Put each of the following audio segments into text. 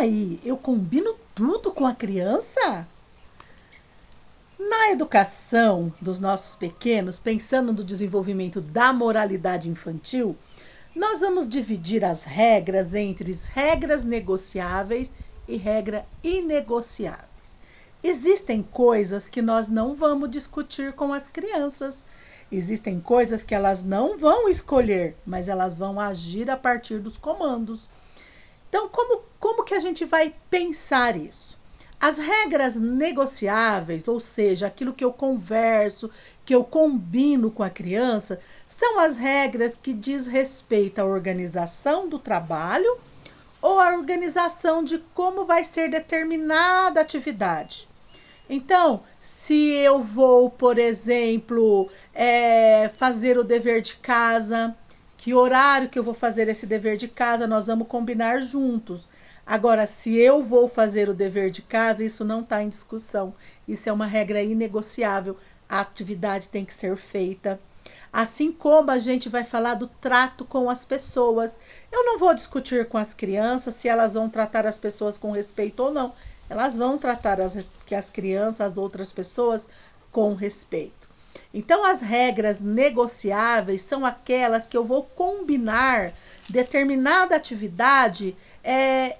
aí, eu combino tudo com a criança? Na educação dos nossos pequenos, pensando no desenvolvimento da moralidade infantil, nós vamos dividir as regras entre regras negociáveis e regras inegociáveis. Existem coisas que nós não vamos discutir com as crianças. Existem coisas que elas não vão escolher, mas elas vão agir a partir dos comandos. Então, como que a gente vai pensar isso? As regras negociáveis, ou seja, aquilo que eu converso, que eu combino com a criança, são as regras que diz respeito à organização do trabalho ou à organização de como vai ser determinada atividade. Então, se eu vou, por exemplo, fazer o dever de casa, que horário que eu vou fazer esse dever de casa, nós vamos combinar juntos. Agora, se eu vou fazer o dever de casa, isso não está em discussão. Isso é uma regra inegociável. A atividade tem que ser feita. Assim como a gente vai falar do trato com as pessoas. Eu não vou discutir com as crianças se elas vão tratar as pessoas com respeito ou não. Elas vão tratar as crianças, as outras pessoas, com respeito. Então, as regras negociáveis são aquelas que eu vou combinar determinada atividade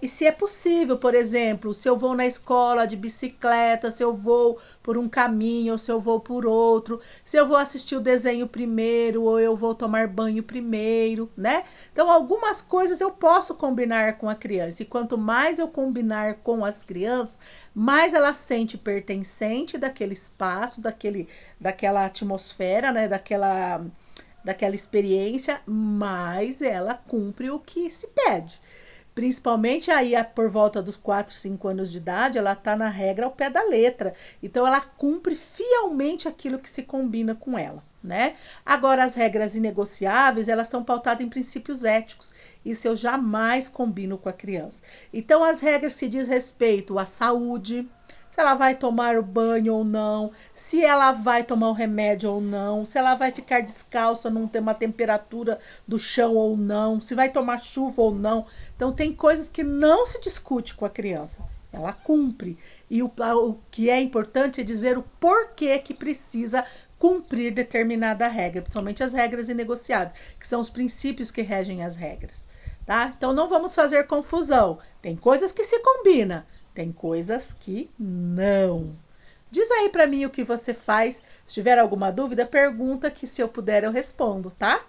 e se é possível, por exemplo, se eu vou na escola de bicicleta, se eu vou por um caminho ou se eu vou por outro, se eu vou assistir o desenho primeiro ou eu vou tomar banho primeiro, né? Então, algumas coisas eu posso combinar com a criança e quanto mais eu combinar com as crianças, mais ela sente pertencente daquele espaço, daquela atmosfera, né? Daquela experiência, mais ela cumpre o que se pede. Principalmente aí por volta dos 4, 5 anos de idade, ela está na regra ao pé da letra. Então ela cumpre fielmente aquilo que se combina com ela, né? Agora as regras inegociáveis, elas estão pautadas em princípios éticos. Isso eu jamais combino com a criança. Então as regras se diz respeito à saúde, se ela vai tomar o banho ou não, se ela vai tomar o remédio ou não, se ela vai ficar descalça, não ter uma temperatura do chão ou não, se vai tomar chuva ou não. Então tem coisas que não se discute com a criança. Ela cumpre. E o que é importante é dizer o porquê que precisa cumprir determinada regra, principalmente as regras inegociáveis, que são os princípios que regem as regras. Tá? Então não vamos fazer confusão. Tem coisas que se combinam. Tem coisas que não. Diz aí para mim o que você faz. Se tiver alguma dúvida, pergunta que se eu puder eu respondo, tá?